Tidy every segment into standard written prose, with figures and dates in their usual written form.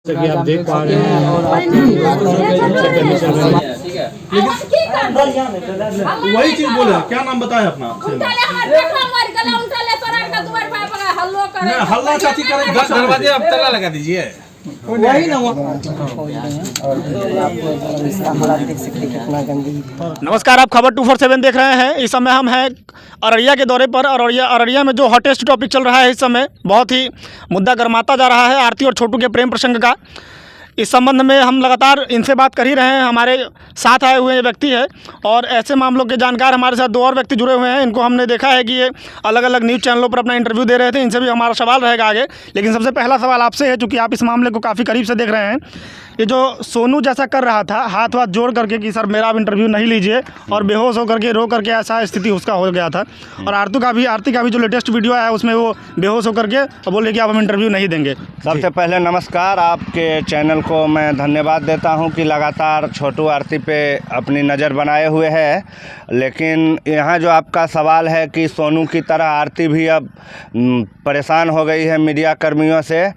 जैसे कि आप देख पा रहे हैं और वही चीज बोले। क्या नाम बताए अपना? हल्ला चाची करें दरवाजे अब ताला लगा दीजिए। वही ना नमस्कार, आप खबर 247 देख रहे हैं। इस समय हम हैं अररिया के दौरे पर। अररिया में जो हॉटेस्ट टॉपिक चल रहा है इस समय, बहुत ही मुद्दा गर्माता जा रहा है आरती और छोटू के प्रेम प्रसंग का। इस संबंध में हम लगातार इनसे बात कर ही रहे हैं। हमारे साथ आए हुए व्यक्ति है और ऐसे मामलों के जानकार हमारे साथ दो और व्यक्ति जुड़े हुए हैं। इनको हमने देखा है कि ये अलग अलग न्यूज़ चैनलों पर अपना इंटरव्यू दे रहे थे। इनसे भी हमारा सवाल रहेगा आगे, लेकिन सबसे पहला सवाल आपसे है, चूँकि आप इस मामले को काफ़ी करीब से देख रहे हैं। ये जो सोनू जैसा कर रहा था, हाथ वाथ जोड़ करके कि सर मेरा अब इंटरव्यू नहीं लीजिए, और बेहोश होकर के रो करके ऐसा स्थिति उसका हो गया था। और आरती का भी जो लेटेस्ट वीडियो आया उसमें वो बेहोश होकर के और बोले कि अब हम इंटरव्यू नहीं देंगे। सबसे पहले नमस्कार, आपके चैनल को मैं धन्यवाद देता हूं कि लगातार छोटू आरती पे अपनी नज़र बनाए हुए है। लेकिन यहाँ जो आपका सवाल है कि सोनू की तरह आरती भी अब परेशान हो गई है मीडिया कर्मियों से,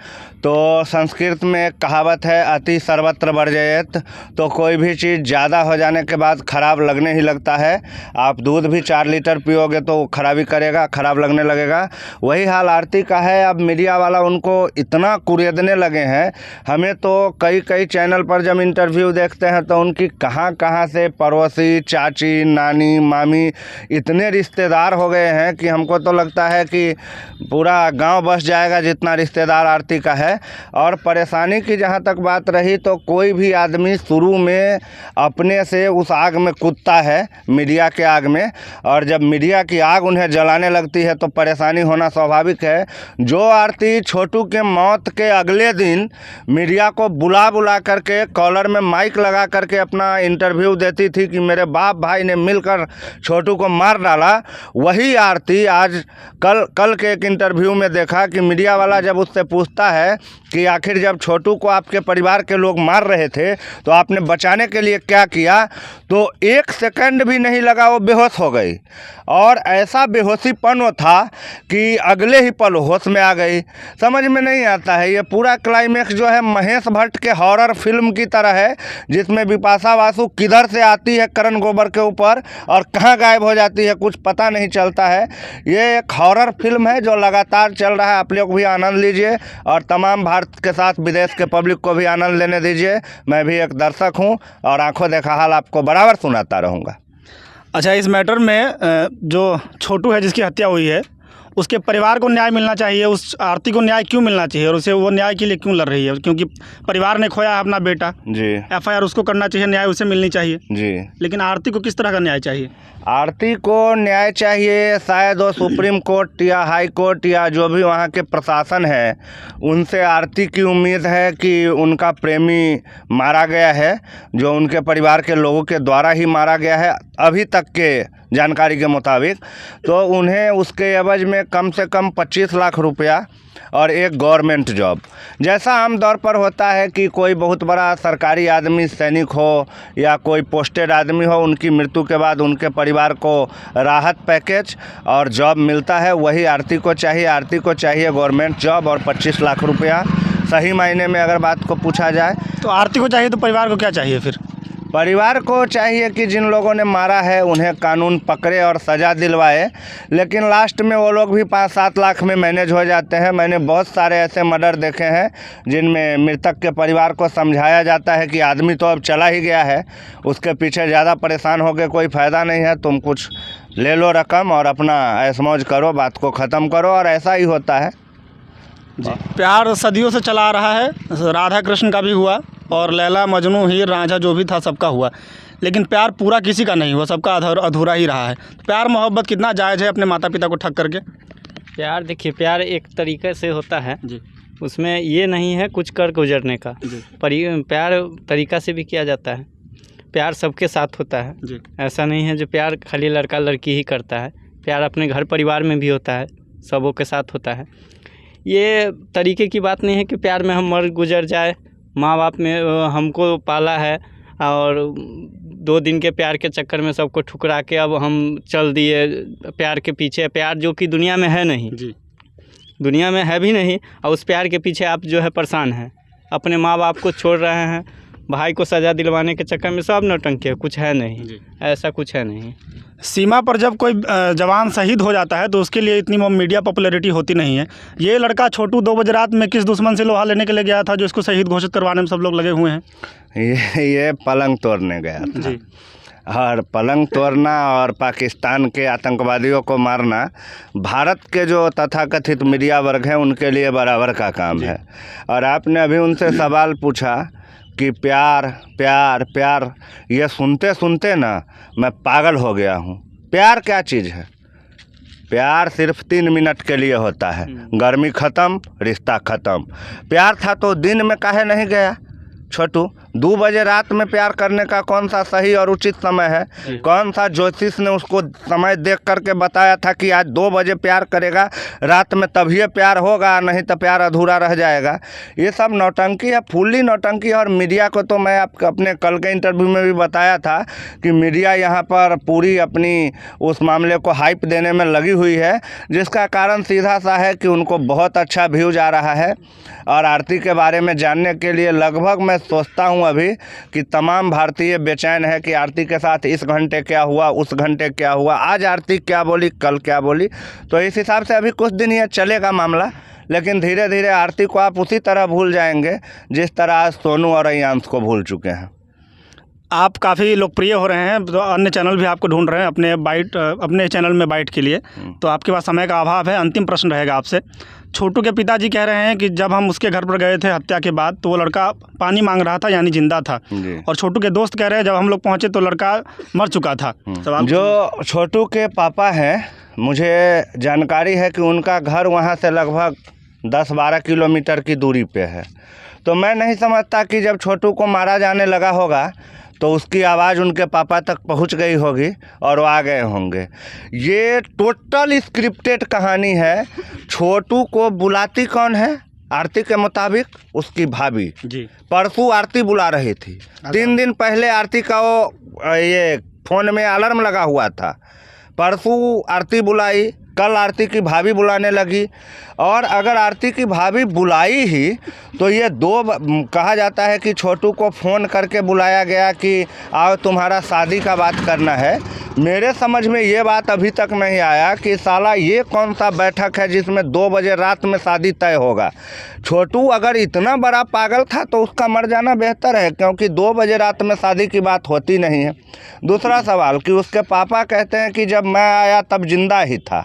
तो संस्कृत में एक कहावत है, अति सर्वत्र वर्जयेत। तो कोई भी चीज़ ज़्यादा हो जाने के बाद ख़राब लगने ही लगता है। आप दूध भी 4 लीटर पियोगे तो वो खराबी करेगा, ख़राब लगने लगेगा। वही हाल आरती का है। अब मीडिया वाला उनको इतना कुरेदने लगे हैं। हमें तो कई चैनल पर जब इंटरव्यू देखते हैं तो उनकी कहाँ से पड़ोसी, चाची, नानी, मामी, इतने रिश्तेदार हो गए हैं कि हमको तो लगता है कि पूरा गांव बस जाएगा जितना रिश्तेदार आरती का है। और परेशानी की जहां तक बात रही, तो कोई भी आदमी शुरू में अपने से उस आग में कूदता है, मीडिया के आग में, और जब मीडिया की आग उन्हें जलाने लगती है तो परेशानी होना स्वाभाविक है। जो आरती छोटू के मौत के अगले दिन मीडिया को बुला करके कॉलर में माइक लगा करके अपना इंटरव्यू देती थी कि मेरे बाप भाई ने मिलकर छोटू को मार डाला, वही आरती आज कल के एक इंटरव्यू में देखा कि मीडिया वाला जब उससे पूछता है कि आखिर जब छोटू को आपके परिवार के लोग मार रहे थे तो आपने बचाने के लिए क्या किया, तो 1 सेकंड भी नहीं लगा, वो बेहोश हो गई। और ऐसा बेहोशीपन वो था कि अगले ही पल होश में आ गई। समझ में नहीं आता है। ये पूरा क्लाइमेक्स जो है महेश भट्ट के हॉरर फिल्म की तरह है, जिसमें बिपाशा बासु किधर से आती है करण ग्रोवर के ऊपर और कहाँ गायब हो जाती है, कुछ पता नहीं चलता है। ये एक हॉरर फिल्म है जो लगातार चल रहा है। आप लोग भी आनंद लीजिए और तमाम भारत के साथ विदेश के पब्लिक को भी आनंद लेने दीजिए। मैं भी एक दर्शक हूँ और आंखों देखा हाल आपको बराबर सुनाता रहूँगा। अच्छा, इस मैटर में जो छोटू है जिसकी हत्या हुई है, उसके परिवार को न्याय मिलना चाहिए। उस आरती को न्याय क्यों मिलना चाहिए और उसे वो न्याय के लिए क्यों लड़ रही है? क्योंकि परिवार ने खोया है अपना बेटा जी। FIR उसको करना चाहिए, न्याय उसे मिलनी चाहिए जी। लेकिन आरती को किस तरह का न्याय चाहिए? आरती को न्याय चाहिए, शायद वो सुप्रीम कोर्ट या हाई कोर्ट या जो भी वहाँ के प्रशासन है उनसे आरती की उम्मीद है कि उनका प्रेमी मारा गया है, जो उनके परिवार के लोगों के द्वारा ही मारा गया है अभी तक के जानकारी के मुताबिक। तो उन्हें उसके एवज में कम से कम 25 लाख रुपया और एक गवर्नमेंट जॉब, जैसा आमतौर पर होता है कि कोई बहुत बड़ा सरकारी आदमी, सैनिक हो या कोई पोस्टेड आदमी हो, उनकी मृत्यु के बाद उनके परिवार को राहत पैकेज और जॉब मिलता है, वही आरती को चाहिए। आरती को चाहिए गवर्नमेंट जॉब और 25 लाख रुपया। सही मायने में अगर बात को पूछा जाए तो आरती को चाहिए, तो परिवार को क्या चाहिए फिर? परिवार को चाहिए कि जिन लोगों ने मारा है उन्हें कानून पकड़े और सज़ा दिलवाए। लेकिन लास्ट में वो लोग भी 5-7 लाख में मैनेज हो जाते हैं। मैंने बहुत सारे ऐसे मर्डर देखे हैं जिनमें मृतक के परिवार को समझाया जाता है कि आदमी तो अब चला ही गया है, उसके पीछे ज़्यादा परेशान होकर कोई फ़ायदा नहीं है, तुम कुछ ले लो रकम और अपना ऐश मौज करो, बात को ख़त्म करो। और ऐसा ही होता है जी। प्यार सदियों से चला आ रहा है, राधा कृष्ण का भी हुआ और लैला मजनू हीर रांझा जो भी था सबका हुआ, लेकिन प्यार पूरा किसी का नहीं हुआ, सबका अधूरा ही रहा है। प्यार मोहब्बत कितना जायज़ है अपने माता पिता को ठग करके? प्यार देखिए, प्यार एक तरीके से होता है जी, उसमें ये नहीं है कुछ कर गुजरने का जी। प्यार तरीका से भी किया जाता है। प्यार सबके साथ होता है जी। ऐसा नहीं है जो प्यार खाली लड़का लड़की ही करता है। प्यार अपने घर परिवार में भी होता है, सबों के साथ होता है। ये तरीके की बात नहीं है कि प्यार में हम मर गुजर जाए। माँ बाप में हमको पाला है और 2 दिन के प्यार के चक्कर में सबको ठुकरा के अब हम चल दिए प्यार के पीछे। प्यार जो कि दुनिया में है नहीं जी, दुनिया में है भी नहीं, और उस प्यार के पीछे आप जो है परेशान हैं। अपने माँ बाप को छोड़ रहे हैं, भाई को सज़ा दिलवाने के चक्कर में सब नौटंकी है, कुछ है नहीं, ऐसा कुछ है नहीं। सीमा पर जब कोई जवान शहीद हो जाता है तो उसके लिए इतनी मीडिया पॉपुलैरिटी होती नहीं है। ये लड़का छोटू 2 बजे रात में किस दुश्मन से लोहा लेने के लिए गया था जो इसको शहीद घोषित करवाने में सब लोग लगे हुए हैं? ये पलंग तोड़ने गया था जी। और पलंग तोड़ना और पाकिस्तान के आतंकवादियों को मारना भारत के जो तथाकथित मीडिया वर्ग हैं उनके लिए बराबर का काम है। और आपने अभी उनसे सवाल पूछा कि प्यार प्यार प्यार, ये सुनते सुनते ना मैं पागल हो गया हूँ। प्यार क्या चीज़ है? प्यार सिर्फ 3 मिनट के लिए होता है, गर्मी ख़त्म, रिश्ता ख़त्म। प्यार था तो दिन में काहे नहीं गया छोटू? 2 बजे रात में प्यार करने का कौन सा सही और उचित समय है? कौन सा ज्योतिष ने उसको समय देख करके बताया था कि आज 2 बजे प्यार करेगा, रात में तभी प्यार होगा, नहीं तो प्यार अधूरा रह जाएगा? ये सब नौटंकी है, फुल्ली नौटंकी। और मीडिया को तो मैं आपको अपने कल के इंटरव्यू में भी बताया था कि मीडिया यहाँ पर पूरी अपनी उस मामले को हाइप देने में लगी हुई है, जिसका कारण सीधा सा है कि उनको बहुत अच्छा व्यूज आ रहा है। और आरती के बारे में जानने के लिए लगभग मैं सोचता हूँ अभी कि तमाम भारतीय बेचैन है कि आरती के साथ इस घंटे क्या हुआ, उस घंटे क्या हुआ, आज आरती क्या बोली, कल क्या बोली। तो इस हिसाब से अभी कुछ दिन ये चलेगा मामला, लेकिन धीरे धीरे आरती को आप उसी तरह भूल जाएंगे जिस तरह आज सोनू और अयांश को भूल चुके हैं। आप काफ़ी लोकप्रिय हो रहे हैं तो अन्य चैनल भी आपको ढूंढ रहे हैं अपने चैनल में बाइट के लिए, तो आपके पास समय का अभाव है। अंतिम प्रश्न रहेगा आपसे। छोटू के पिताजी कह रहे हैं कि जब हम उसके घर पर गए थे हत्या के बाद तो वो लड़का पानी मांग रहा था, यानी जिंदा था। और छोटू के दोस्त कह रहे हैं जब हम लोग पहुंचे तो लड़का मर चुका था। जो छोटू के पापा हैं, मुझे जानकारी है कि उनका घर वहाँ से लगभग 10-12 किलोमीटर की दूरी पे है। तो मैं नहीं समझता कि जब छोटू को मारा जाने लगा होगा तो उसकी आवाज़ उनके पापा तक पहुंच गई होगी और वो आ गए होंगे। ये टोटल स्क्रिप्टेड कहानी है। छोटू को बुलाती कौन है? आरती के मुताबिक उसकी भाभी जी। परसों आरती बुला रही थी, 3 दिन पहले आरती का वो ये फ़ोन में अलार्म लगा हुआ था। परसों आरती बुलाई, कल आरती की भाभी बुलाने लगी। और अगर आरती की भाभी बुलाई ही तो ये कहा जाता है कि छोटू को फ़ोन करके बुलाया गया कि आओ तुम्हारा शादी का बात करना है। मेरे समझ में ये बात अभी तक नहीं आया कि साला ये कौन सा बैठक है जिसमें 2 बजे रात में शादी तय होगा। छोटू अगर इतना बड़ा पागल था तो उसका मर जाना बेहतर है, क्योंकि 2 बजे रात में शादी की बात होती नहीं है। दूसरा सवाल कि उसके पापा कहते हैं कि जब मैं आया तब जिंदा ही था,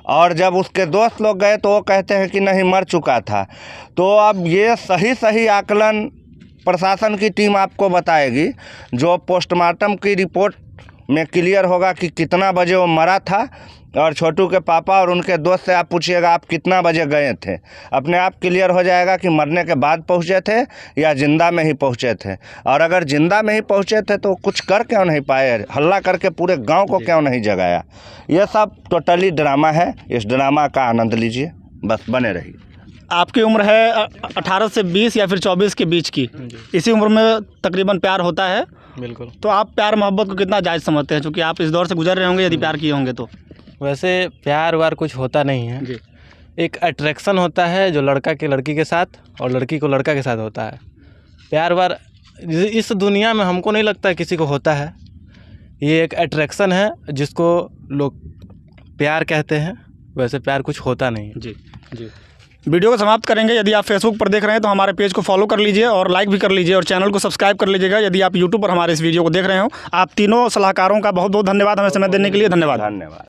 और जब उसके दोस्त लोग गए तो वो कहते हैं कि नहीं मर चुका था। तो अब ये सही आकलन प्रशासन की टीम आपको बताएगी, जो पोस्टमार्टम की रिपोर्ट में क्लियर होगा कि कितना बजे वो मरा था। और छोटू के पापा और उनके दोस्त से आप पूछिएगा आप कितना बजे गए थे, अपने आप क्लियर हो जाएगा कि मरने के बाद पहुंचे थे या जिंदा में ही पहुंचे थे। और अगर जिंदा में ही पहुंचे थे तो कुछ कर क्यों नहीं पाए, हल्ला करके पूरे गांव को क्यों नहीं जगाया? यह सब टोटली ड्रामा है। इस ड्रामा का आनंद लीजिए, बस बने रहिए। आपकी उम्र है 18 से 20 या फिर 24 के बीच की, इसी उम्र में तकरीबन प्यार होता है। बिल्कुल। तो आप प्यार मोहब्बत को कितना जायज़ समझते हैं, क्योंकि आप इस दौर से गुजर रहे होंगे यदि प्यार किए होंगे तो? वैसे प्यार वार कुछ होता नहीं है जी। एक अट्रैक्शन होता है जो लड़का के लड़की के साथ और लड़की को लड़का के साथ होता है। प्यार वार इस दुनिया में हमको नहीं लगता है किसी को होता है। ये एक अट्रैक्शन है जिसको लोग प्यार कहते हैं, वैसे प्यार कुछ होता नहीं है। जी जी। वीडियो को समाप्त करेंगे। यदि आप फेसबुक पर देख रहे हैं तो हमारे पेज को फॉलो कर लीजिए और लाइक भी कर लीजिए और चैनल को सब्सक्राइब कर लीजिएगा। यदि आप यूट्यूब पर हमारे इस वीडियो को देख रहे हो, आप तीनों सलाहकारों का बहुत बहुत धन्यवाद हमें समय देने के लिए। धन्यवाद।